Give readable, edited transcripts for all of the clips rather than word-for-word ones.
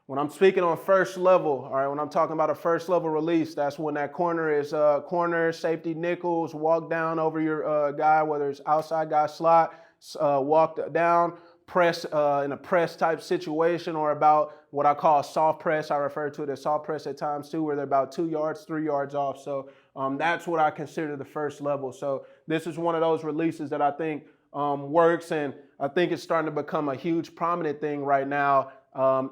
When I'm speaking on first level, all right, when I'm talking about a first level release, that's when that corner is corner, safety, nickels, walk down over your guy, whether it's outside guy slot, walk down, press in a press type situation, or about what I call soft press. I refer to it as soft press at times too, where they're about 2 yards, 3 yards off. So that's what I consider the first level. So this is one of those releases that I think works, and I think it's starting to become a huge prominent thing right now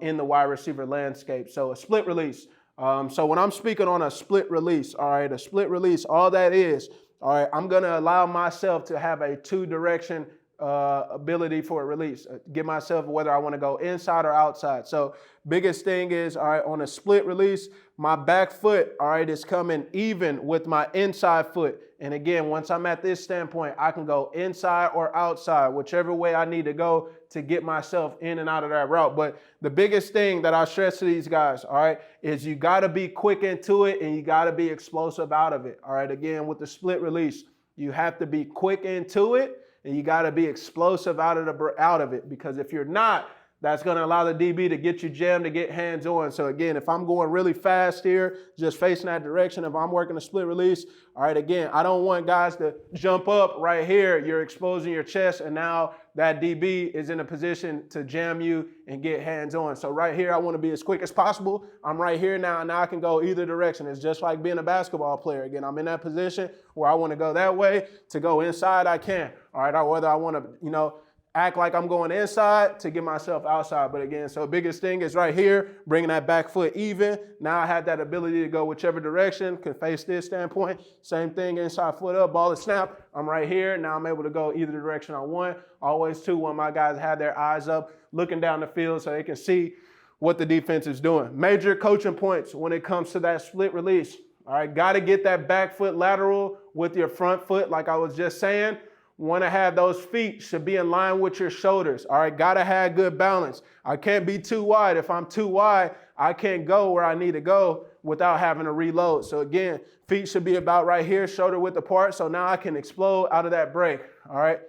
in the wide receiver landscape. So a split release. So when I'm speaking on a split release, all right, a split release, all that is, all right, I'm going to allow myself to have a two-direction ability for a release. Give myself whether I want to go inside or outside. So biggest thing is, all right, on a split release, my back foot, all right, is coming even with my inside foot. And again, once I'm at this standpoint, I can go inside or outside, whichever way I need to go to get myself in and out of that route. But the biggest thing that I stress to these guys, all right, is you got to be quick into it and you got to be explosive out of it. All right, again, with the split release, you have to be quick into it and you got to be explosive out of it, because if you're not, that's going to allow the DB to get you jammed, to get hands on. So again, if I'm going really fast here, just facing that direction, if I'm working a split release, all right, again, I don't want guys to jump up right here. You're exposing your chest, and now that DB is in a position to jam you and get hands on. So right here, I want to be as quick as possible. I'm right here now, and now I can go either direction. It's just like being a basketball player. Again, I'm in that position where I want to go that way. To go inside, I can. All right, or whether I want to, act like I'm going inside to get myself outside. But again, so biggest thing is right here, bringing that back foot even. Now I have that ability to go whichever direction, can face this standpoint. Same thing, inside foot up, ball is snap. I'm right here. Now I'm able to go either direction I want. Always too, when my guys have their eyes up, looking down the field so they can see what the defense is doing. Major coaching points when it comes to that split release. All right, got to get that back foot lateral with your front foot, like I was just saying. Want to have those feet should be in line with your shoulders. All right, got to have good balance. I can't be too wide. If I'm too wide, I can't go where I need to go without having to reload. So again, feet should be about right here, shoulder width apart. So now I can explode out of that break. All right,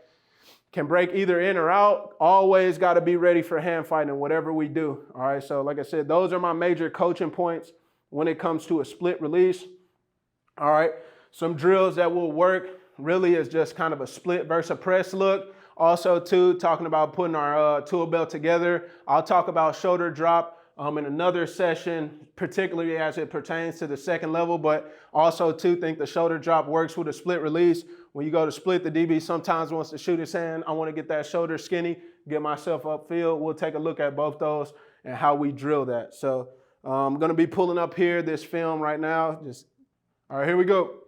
can break either in or out. Always got to be ready for hand fighting, whatever we do. All right, so like I said, those are my major coaching points when it comes to a split release. All right, some drills that will work really is just kind of a split versus a press look. Also, too, talking about putting our tool belt together. I'll talk about shoulder drop in another session, particularly as it pertains to the second level. But also, too, think the shoulder drop works with a split release. When you go to split, the DB sometimes wants to shoot his hand. I want to get that shoulder skinny, get myself upfield. We'll take a look at both those and how we drill that. So I'm going to be pulling up here this film right now. All right, here we go.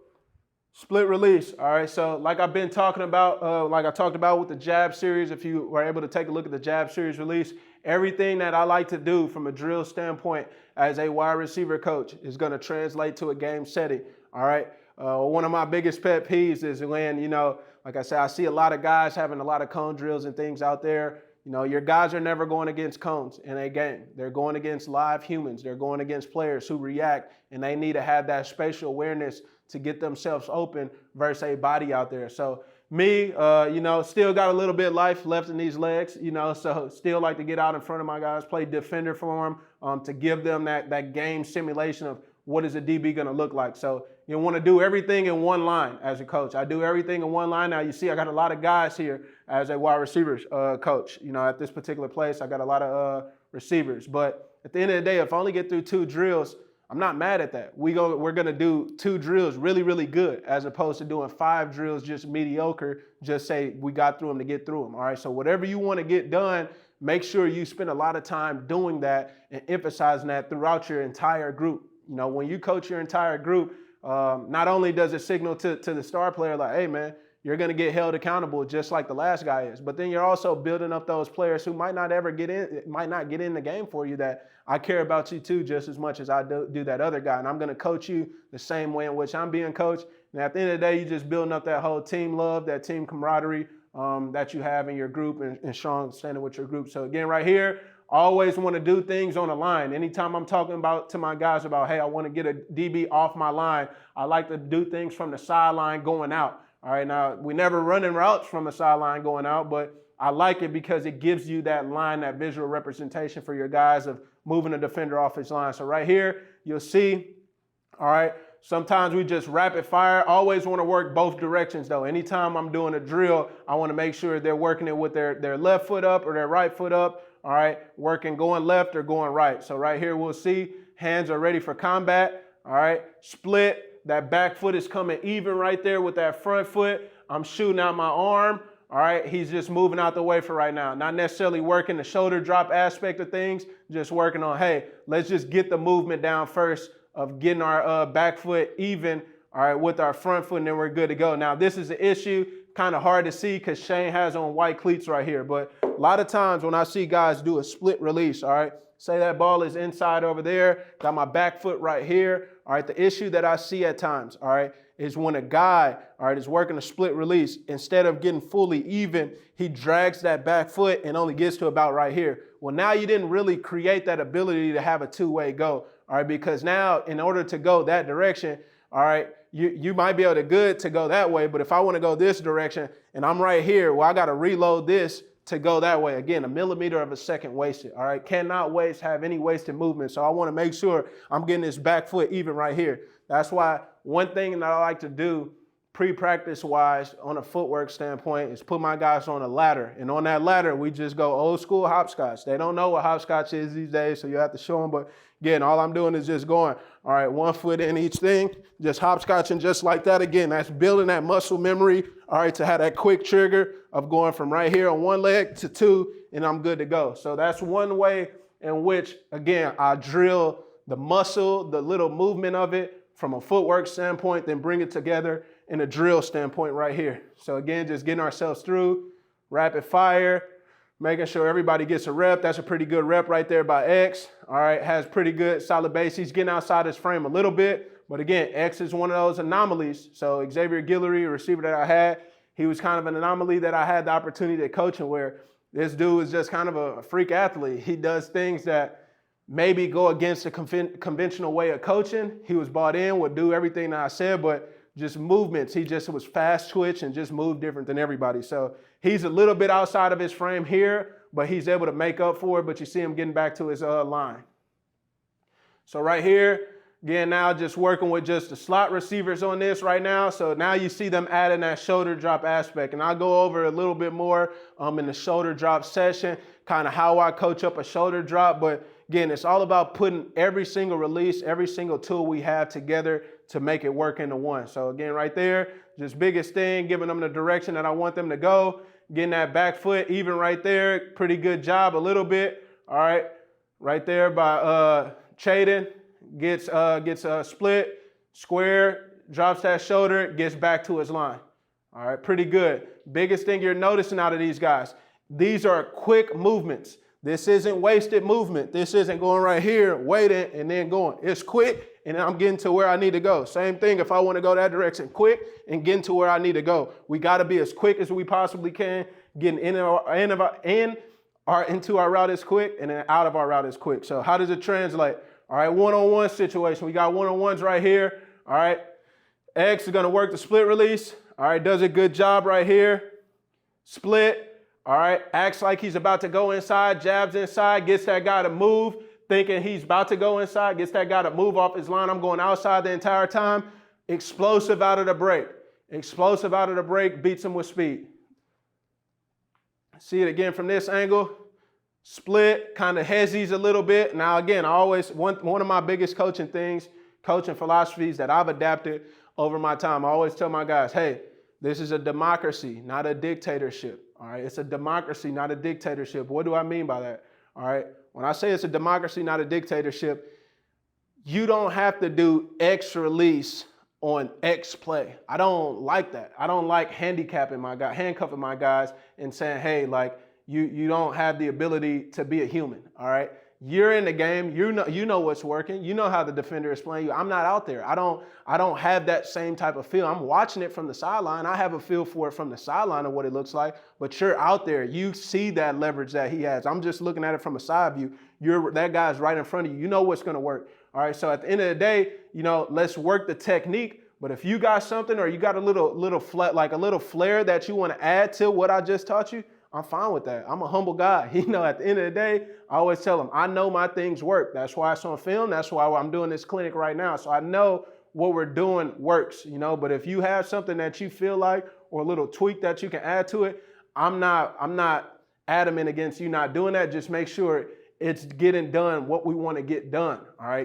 Split release. All right, so like I've been talking about, like I talked about with the jab series, if you were able to take a look at the jab series release, everything that I like to do from a drill standpoint as a wide receiver coach is going to translate to a game setting. All right, one of my biggest pet peeves is when, like I said, I see a lot of guys having a lot of cone drills and things out there. Your guys are never going against cones in a game. They're going against live humans. They're going against players who react, and they need to have that spatial awareness to get themselves open versus a body out there. So me, still got a little bit of life left in these legs, so still like to get out in front of my guys, play defender for them, to give them that game simulation of what is a DB going to look like. So you want to do everything in one line as a coach. I do everything in one line. Now you see I got a lot of guys here as a wide receivers coach. At this particular place, I got a lot of receivers. But at the end of the day, if I only get through 2 drills, I'm not mad at that. We're going to do 2 drills really, really good as opposed to doing 5 drills just mediocre, just say we got through them to get through them. All right, so whatever you want to get done, make sure you spend a lot of time doing that and emphasizing that throughout your entire group. When you coach your entire group, not only does it signal to the star player like, hey, man, you're going to get held accountable just like the last guy is. But then you're also building up those players who might not get in the game for you, that I care about you too just as much as I do that other guy. And I'm going to coach you the same way in which I'm being coached. And at the end of the day, you're just building up that whole team love, that team camaraderie that you have in your group and strong standing with your group. So again, right here, always want to do things on the line. Anytime I'm talking to my guys about, hey, I want to get a DB off my line, I like to do things from the sideline going out. All right, now we never running routes from the sideline going out, but I like it because it gives you that line, that visual representation for your guys of moving the defender off his line. So right here, you'll see, all right, sometimes we just rapid fire. Always want to work both directions though. Anytime I'm doing a drill, I want to make sure they're working it with their left foot up or their right foot up, all right, working going left or going right. So right here, we'll see hands are ready for combat, all right, split. That back foot is coming even right there with that front foot. I'm shooting out my arm. All right, he's just moving out the way for right now. Not necessarily working the shoulder drop aspect of things, just working on, hey, let's just get the movement down first of getting our back foot even, all right, with our front foot, and then we're good to go. Now, this is an issue, kind of hard to see because Shane has on white cleats right here. But a lot of times when I see guys do a split release, all right, say that ball is inside over there, got my back foot right here, all right, the issue that I see at times, all right, is when a guy, all right, is working a split release, instead of getting fully even, he drags that back foot and only gets to about right here. Well, now you didn't really create that ability to have a two-way go, all right, because now in order to go that direction, all right, you might be able to go that way, but if I want to go this direction and I'm right here, well, I got to reload this to go that way. Again, a millimeter of a second wasted, all right? Cannot have any wasted movement. So I want to make sure I'm getting this back foot even right here. That's why one thing that I like to do pre-practice wise on a footwork standpoint is put my guys on a ladder. And on that ladder, we just go old school hopscotch. They don't know what hopscotch is these days, so you have to show them. But again, all I'm doing is just going, all right, 1 foot in each thing, just hopscotching just like that. Again, that's building that muscle memory, all right, to have that quick trigger of going from right here on one leg to two, and I'm good to go. So that's one way in which, again, I drill the muscle, the little movement of it from a footwork standpoint, then bring it together in a drill standpoint right here. So again, just getting ourselves through, rapid fire, making sure everybody gets a rep. That's a pretty good rep right there by X. All right, has pretty good solid base. He's getting outside his frame a little bit, but again, X is one of those anomalies. So Xavier Guillory, a receiver that I had, he was kind of an anomaly that I had the opportunity to coach him, where this dude is just kind of a freak athlete. He does things that maybe go against the conventional way of coaching. He was bought in, would do everything that I said, but just movements. He just was fast twitch and just moved different than everybody. So he's a little bit outside of his frame here, but he's able to make up for it. But you see him getting back to his line. So right here, again, now just working with just the slot receivers on this right now. So now you see them adding that shoulder drop aspect. And I'll go over a little bit more in the shoulder drop session, kind of how I coach up a shoulder drop. But again, it's all about putting every single release, every single tool we have together to make it work into one. So again, right there, just biggest thing, giving them the direction that I want them to go, getting that back foot even right there. Pretty good job a little bit. All right, right there by Chaden. Gets a split, square, drops that shoulder, gets back to his line. All right, pretty good. Biggest thing you're noticing out of these guys, these are quick movements. This isn't wasted movement. This isn't going right here, waiting, and then going. It's quick, and I'm getting to where I need to go. Same thing if I want to go that direction, quick, and getting to where I need to go. We got to be as quick as we possibly can, getting into our route is quick, and then out of our route is quick. So how does it translate? All right, one-on-one situation. We got one-on-ones right here. All right, X is going to work the split release. All right, does a good job right here. Split. All right, acts like he's about to go inside, jabs inside, gets that guy to move, thinking he's about to go inside, gets that guy to move off his line. I'm going outside the entire time. Explosive out of the break. Explosive out of the break, beats him with speed. See it again from this angle. Split, kind of hezzies a little bit. Now again, I always, one of my biggest coaching philosophies that I've adapted over my time, I always tell my guys, hey, this is a democracy, not a dictatorship. All right, it's a democracy, not a dictatorship. What do I mean by that? All right, when I say it's a democracy, not a dictatorship, you don't have to do X release on X play. I don't like that. I don't like handcuffing my guys and saying, hey, like, you don't have the ability to be a human, all right? You're in the game. You know what's working. You know how the defender is playing you. I'm not out there. I don't have that same type of feel. I'm watching it from the sideline. I have a feel for it from the sideline of what it looks like. But you're out there. You see that leverage that he has. I'm just looking at it from a side view. That guy's right in front of you. You know what's going to work. All right. So at the end of the day, let's work the technique. But if you got something or you got a little flair that you want to add to what I just taught you, I'm fine with that. I'm a humble guy. You know, at the end of the day, I always tell them, I know my things work. That's why it's on film. That's why I'm doing this clinic right now. So I know what we're doing works, you know, but if you have something that you feel like, or a little tweak that you can add to it, I'm not adamant against you not doing that. Just make sure it's getting done what we want to get done. All right.